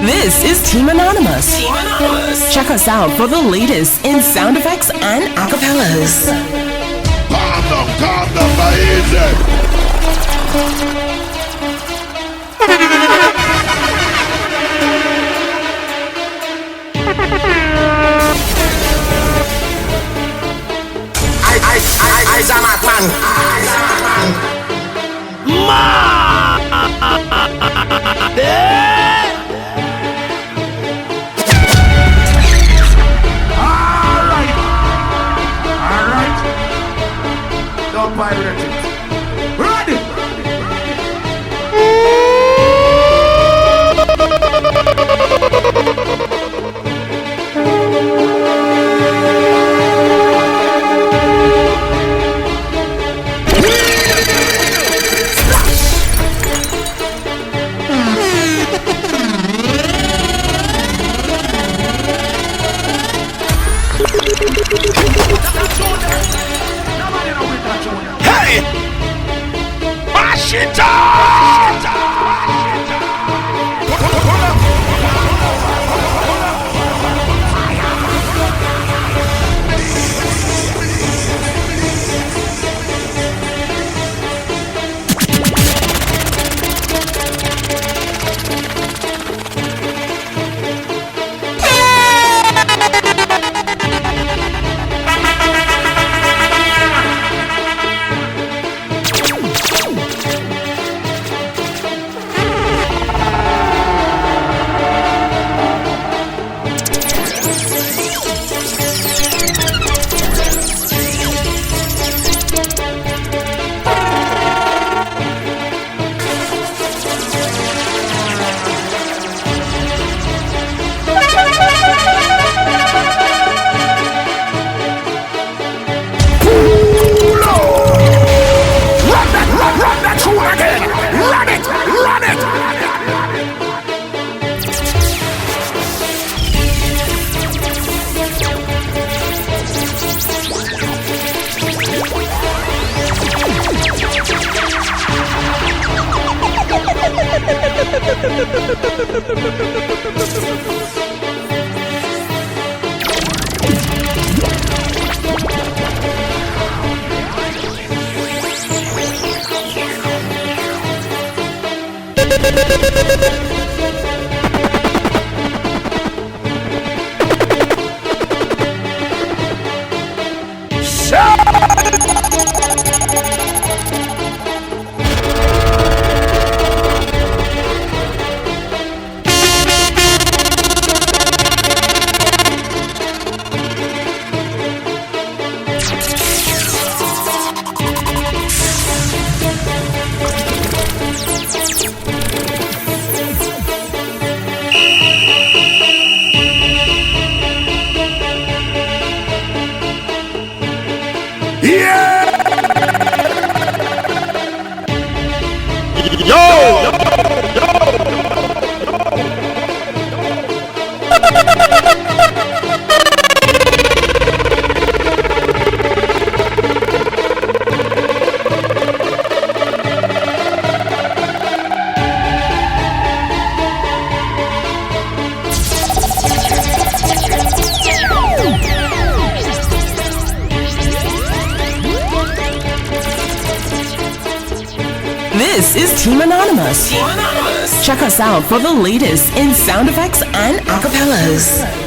This is Team Anonymous. Check us out for the latest in sound effects and acapellas. Calm down, easy. I's a madman. Alright. Don't pirate it. Ready. Hey! Mash it up! This is Team Anonymous. Check us out for the latest in sound effects and acapellas.